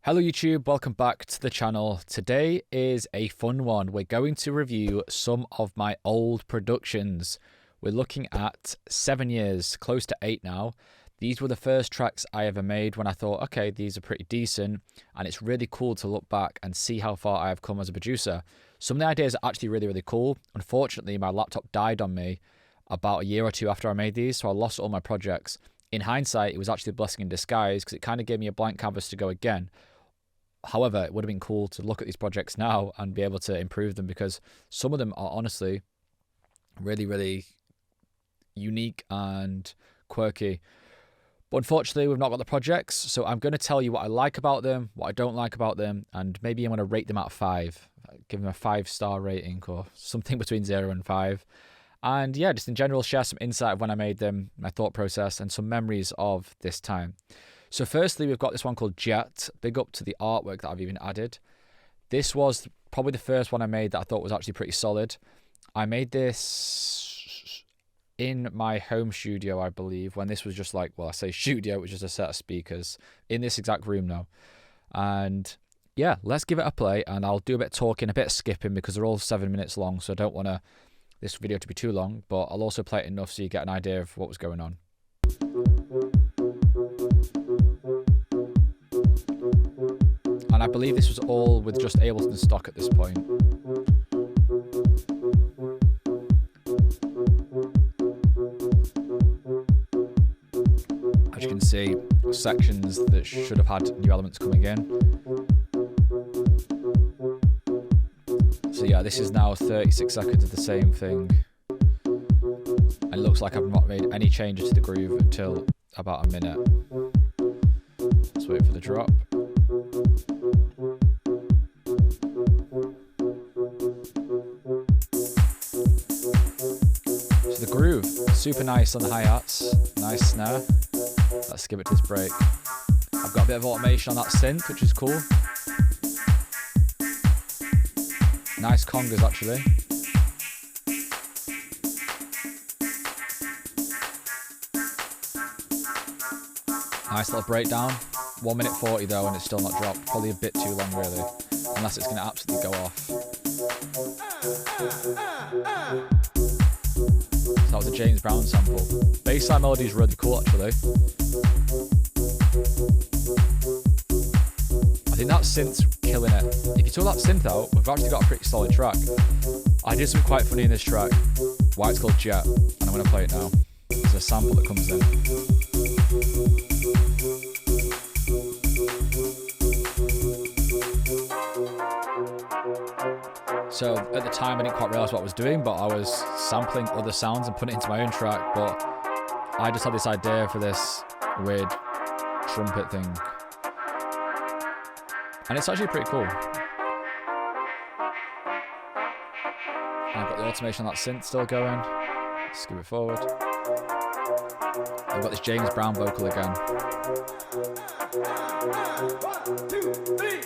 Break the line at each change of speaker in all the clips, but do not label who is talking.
Hello YouTube, welcome back to the channel. Today is a fun one. We're going to review some of my old productions. We're looking at 7 years, close to 8 now. These were the first tracks I ever made when I thought, okay, these are pretty decent, and it's really cool to look back and see how far I have come as a producer. Some of the ideas are actually really cool. Unfortunately, my laptop died on me about a year or two after I made these, so I lost all my projects. In hindsight, it was actually a blessing in disguise because it kind of gave me a blank canvas to go again. However, it would have been cool to look at these projects now and be able to improve them because some of them are honestly really unique and quirky. But unfortunately, we've not got the projects, so I'm going to tell you what I like about them, what I don't like about them, and maybe I'm going to rate them out of 5. Give them a 5-star rating or something between 0 and 5. And yeah, just in general, share some insight of when I made them, my thought process, and some memories of this time. So firstly, we've got this one called Jet. Big up to the artwork that I've even added. This was probably the first one I made that I thought was actually pretty solid. I made this in my home studio, I believe, when this was just like, well, I say studio, which is a set of speakers, in this exact room now. And yeah, let's give it a play, and I'll do a bit of talking, a bit of skipping, because they're all 7 minutes long, so I don't want this video to be too long, but I'll also play it enough so you get an idea of what was going on. And I believe this was all with just Ableton stock at this point. As you can see, sections that should have had new elements coming in. So yeah, this is now 36 seconds of the same thing. And it looks like I've not made any changes to the groove until about a minute. Let's wait for the drop. So the groove, super nice on the hi-hats, nice snare. Let's give it to this break. I've got a bit of automation on that synth, which is cool. Nice congas actually. Nice little breakdown. 1 minute 40 though, and it's still not dropped. Probably a bit too long really, unless it's going to absolutely go off. So that was a James Brown sample. Bassline melody is really cool actually. I think that synth's killing it. If you took that synth out, we've actually got a pretty solid track. I did something quite funny in this track, why it's called Jet, and I'm going to play it now. There's a sample that comes in. So at the time I didn't quite realise what I was doing, but I was sampling other sounds and putting it into my own track, but I just had this idea for this weird trumpet thing. And it's actually pretty cool. And I've got the automation on that synth still going. Let's skip it forward. I've got this James Brown vocal again.
1, 2, 3,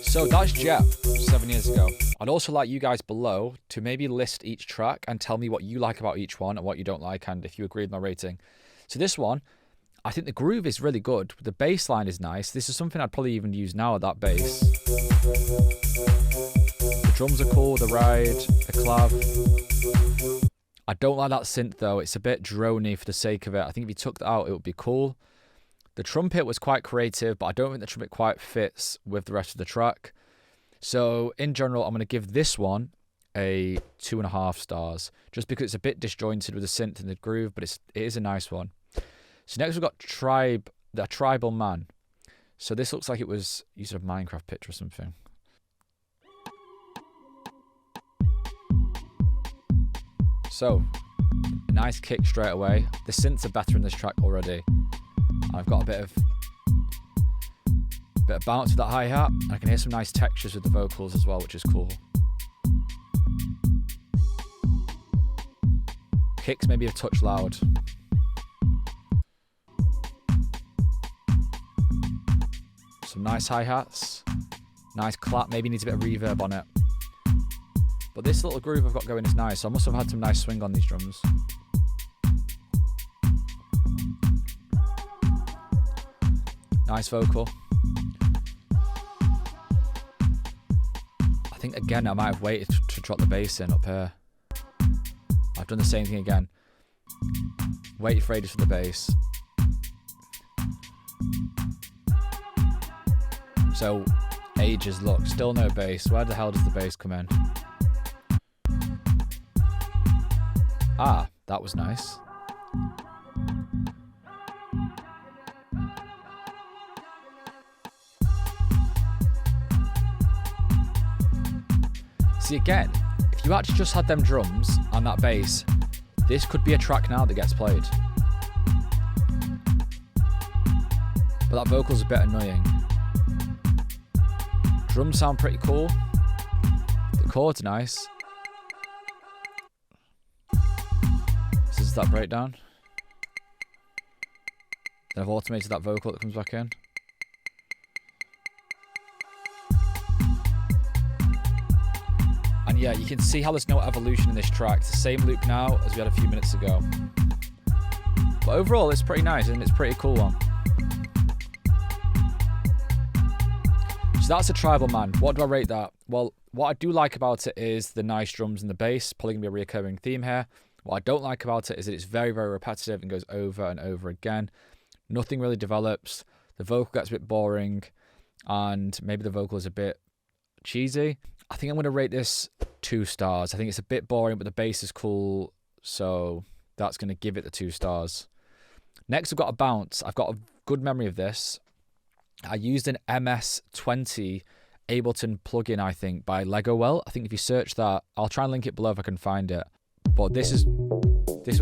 So that's Jet, 7 years ago. I'd also like you guys below to maybe list each track and tell me what you like about each one and what you don't like, and if you agree with my rating. So this one, I think the groove is really good. The bass line is nice. This is something I'd probably even use now at that bass. The drums are cool, the ride, the clav. I don't like that synth though. It's a bit droney for the sake of it. I think if you took that out, it would be cool. The trumpet was quite creative, but I don't think the trumpet quite fits with the rest of the track. So in general, I'm going to give this one a 2.5 stars, just because it's a bit disjointed with the synth and the groove, but it is a nice one. So next we've got the Tribal Man. So this looks like it was used a Minecraft picture or something. So a nice kick straight away. The synths are better in this track already. I've got a bit of bounce with that hi-hat. I can hear some nice textures with the vocals as well, which is cool. Kicks maybe a touch loud. Some nice hi-hats. Nice clap, maybe needs a bit of reverb on it. But this little groove I've got going is nice. I must have had some nice swing on these drums. Nice vocal. I think again I might have waited to drop the bass in up here. I've done the same thing again. Waited for ages for the bass. So ages, look, still no bass. Where the hell does the bass come in? Ah, that was nice. See, again, if you actually just had them drums and that bass, this could be a track now that gets played. But that vocal's a bit annoying. Drums sound pretty cool. The chord's nice. This is that breakdown. Then I've automated that vocal that comes back in. And yeah, you can see how there's no evolution in this track. It's the same loop now as we had a few minutes ago. But overall, it's pretty nice and it's a pretty cool one. So that's a Tribal Man. What do I rate that? Well, what I do like about it is the nice drums and the bass. Probably going to be a reoccurring theme here. What I don't like about it is that it's very, very repetitive and goes over and over again. Nothing really develops. The vocal gets a bit boring and maybe the vocal is a bit cheesy. I think I'm going to rate this 2 stars. I think it's a bit boring, but the bass is cool. So that's going to give it the 2 stars. Next, I've got a Bounce. I've got a good memory of this. I used an MS-20 Ableton plugin, I think, by Legowell. I think if you search that, I'll try and link it below if I can find it. But this was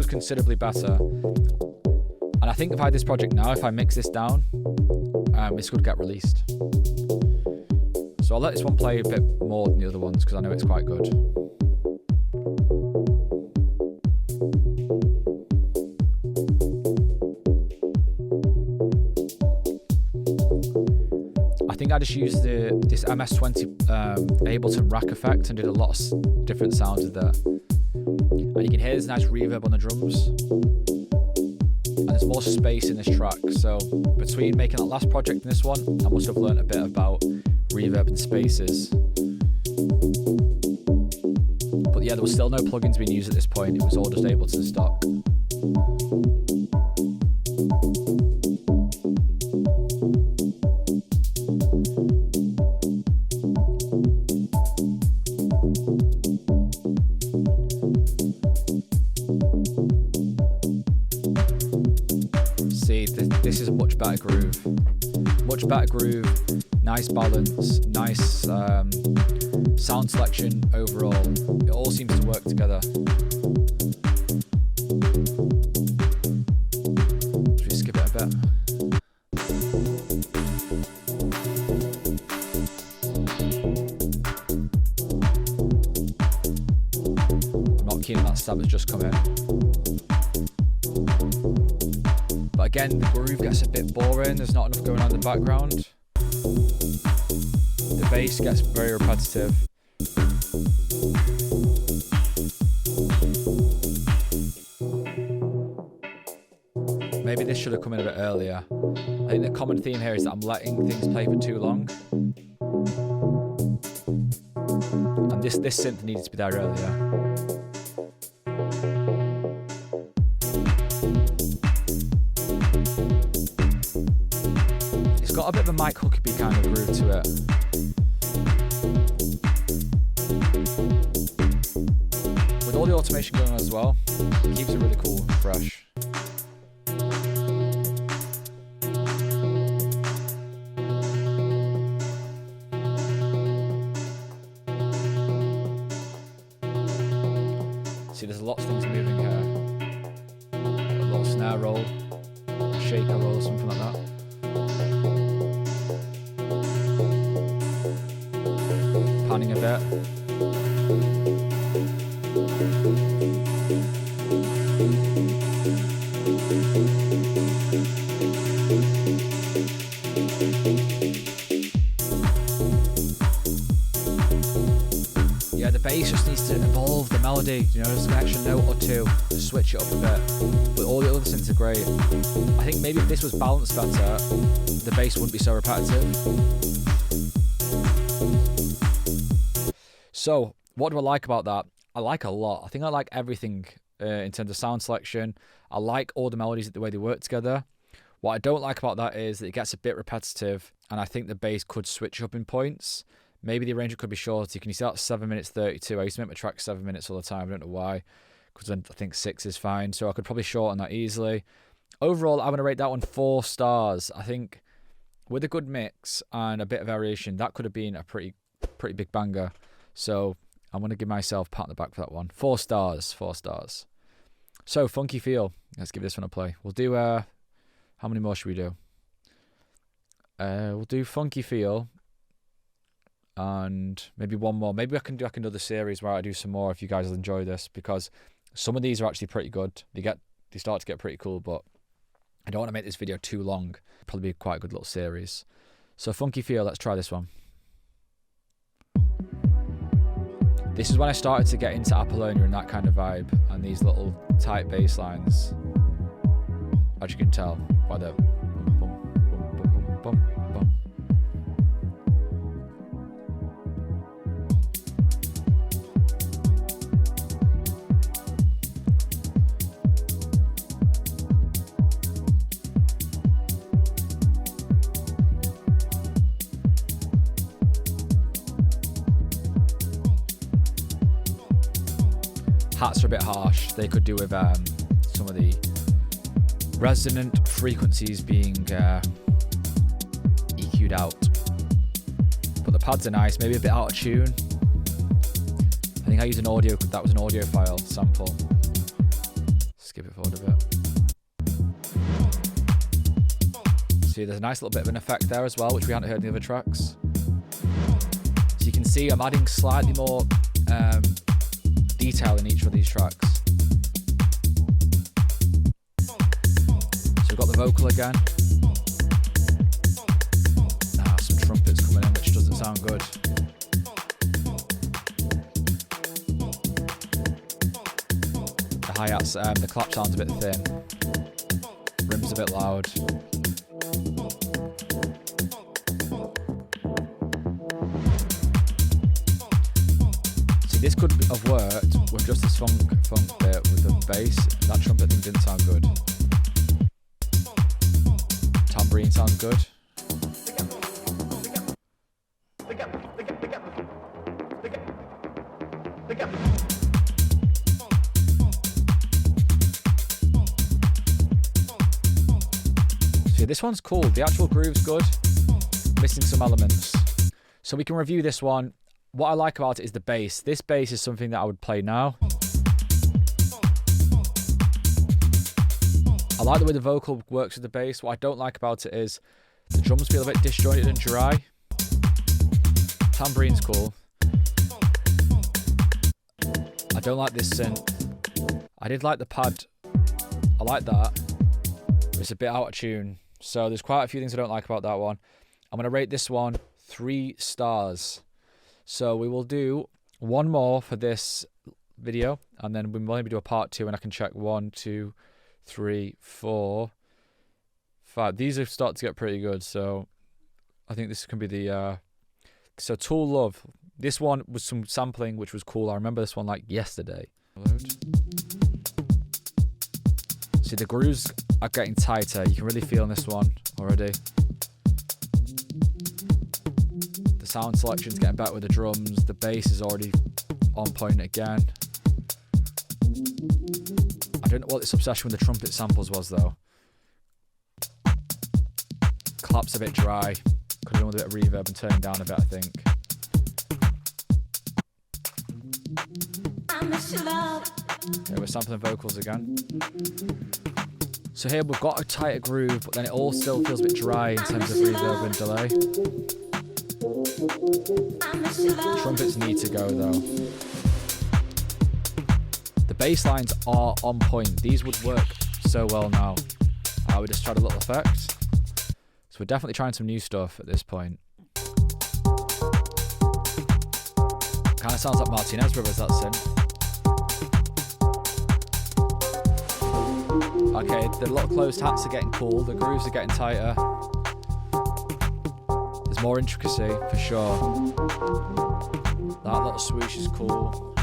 considerably better. And I think if I had this project now, if I mix this down, this could get released. So I'll let this one play a bit more than the other ones because I know it's quite good. I think I just used this MS-20 Ableton rack effect and did a lot of different sounds with that. And you can hear there's nice reverb on the drums. And there's more space in this track. So between making that last project and this one, I must have learned a bit about reverb and spaces. But yeah, there was still no plugins being used at this point. It was all just Ableton stock. See, this is a much better groove. Much better groove, nice balance, nice sound selection overall. It all seems to work together. Should we skip it a bit? I'm not keen on that stab that's just come in. But again, the groove gets a bit boring. There's not enough going on in the background. The bass gets very repetitive. Maybe this should have come in a bit earlier. I think the common theme here is that I'm letting things play for too long. And this synth needed to be there earlier. It's got a bit of a Mike Huckabee kind of groove to it. With all the automation going on as well, it keeps it really cool and fresh. See, there's lots of things moving here. A little snare roll, a shaker roll, something like that. Panning a bit. Yeah, the bass just needs to evolve, the melody melody, you know, just an extra note or two to switch it up a bit. But all the other synths are great. I think maybe if this was balanced better, the bass wouldn't be so repetitive. So, what do I like about that? I like a lot. I think I like everything in terms of sound selection. I like all the melodies, the way they work together. What I don't like about that is that it gets a bit repetitive, and I think the bass could switch up in points. Maybe the arrangement could be shorter. Can you see that 7 minutes 32? I used to make my track 7 minutes all the time. I don't know why, because I think 6 is fine. So I could probably shorten that easily. Overall, I'm going to rate that one 4 stars. I think with a good mix and a bit of variation, that could have been a pretty big banger. So I'm going to give myself a pat on the back for that one. 4 stars, 4 stars. So, Funky Feel. Let's give this one a play. We'll do, how many more should we do? We'll do Funky Feel. And maybe one more. Maybe I can do like another series where I do some more if you guys will enjoy this, because some of these are actually pretty good. They start to get pretty cool, but I don't want to make this video too long. It'll probably be quite a good little series. So Funky Feel, let's try this one. This is when I started to get into Apollonia and that kind of vibe, and these little tight bass lines, as you can tell by the bum, bum, bum, bum, bum, bum. Hats are a bit harsh. They could do with some of the resonant frequencies being EQ'd out. But the pads are nice, maybe a bit out of tune. I think I used an audio, that was an audio file sample. Skip it forward a bit. See, there's a nice little bit of an effect there as well, which we haven't heard in the other tracks. So you can see I'm adding slightly more detail in each of these tracks. So we've got the vocal again. Some trumpets coming in, which doesn't sound good. The hi-hats, the clap sound's a bit thin. Rim's a bit loud. This could have worked with just this funk bit with the bass. That trumpet thing didn't sound good. Tambourine sounds good. See, this one's cool. The actual groove's good. Missing some elements. So we can review this one. What I like about it is the bass. This bass is something that I would play now. I like the way the vocal works with the bass. What I don't like about it is the drums feel a bit disjointed and dry. Tambourine's cool. I don't like this synth. I did like the pad. I like that. But it's a bit out of tune. So there's quite a few things I don't like about that one. I'm going to rate this one 3 stars. So we will do one more for this video, and then we'll maybe do a part 2, and I can check 1, 2, 3, 4, 5. These have started to get pretty good, so I think this can be the... So Tool Love. This one was some sampling, which was cool. I remember this one like yesterday. See, the grooves are getting tighter. You can really feel on this one already. The sound selection's getting better with the drums. The bass is already on point again. I don't know what this obsession with the trumpet samples was though. Clap's a bit dry. Could have done with a bit of reverb and turning down a bit, I think. Yeah, we're sampling vocals again. So here we've got a tighter groove, but then it all still feels a bit dry in terms of reverb and delay. Trumpets need to go though. The bass lines are on point. These would work so well now. I would just try a little effect. So we're definitely trying some new stuff at this point. Kind of sounds like Martinez Brothers, that synth. Okay, the little closed hats are getting cool. The grooves are getting tighter. There's more intricacy for sure. That little swoosh is cool.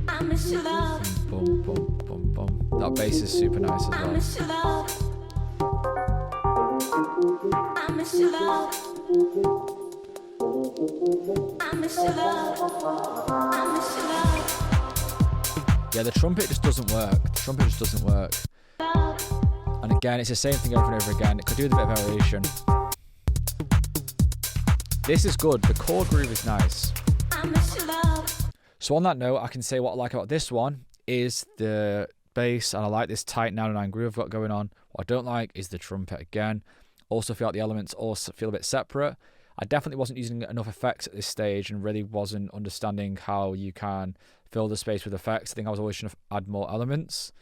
I miss your love.
Boom, boom, boom, boom. That bass is super nice as
I
well.
miss your love. I miss your love. I miss your love. I miss your love.
Yeah, the trumpet just doesn't work. The trumpet just doesn't work. And again, it's the same thing over and over again. It could do with a bit of variation. This is good. The chord groove is nice.
I miss your love.
So on that note, I can say what I like about this one is the bass, and I like this tight 909 groove I've got going on. What I don't like is the trumpet again. Also feel like the elements also feel a bit separate. I definitely wasn't using enough effects at this stage and really wasn't understanding how you can fill the space with effects. I think I was always trying to add more elements.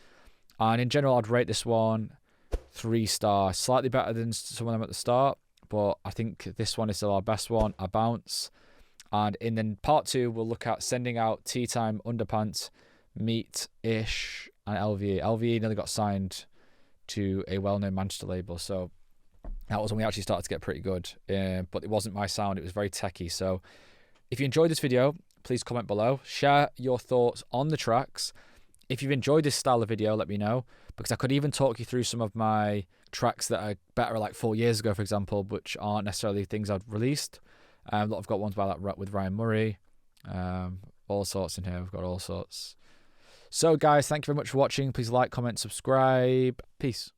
And in general, I'd rate this one 3 stars. Slightly better than some of them at the start, but I think this one is still our best one. I bounce. And in then part 2, we'll look at Sending Out, Tea Time, Underpants, Meat, Ish, and LVE. LVE nearly got signed to a well-known Manchester label, so that was when we actually started to get pretty good. But it wasn't my sound, it was very techie. So if you enjoyed this video, please comment below. Share your thoughts on the tracks. If you've enjoyed this style of video, let me know, because I could even talk you through some of my tracks that are better like 4 years ago, for example, which aren't necessarily things I've released. I've got ones by that with Ryan Murray. All sorts in here. We've got all sorts. So guys, thank you very much for watching. Please like, comment, subscribe. Peace.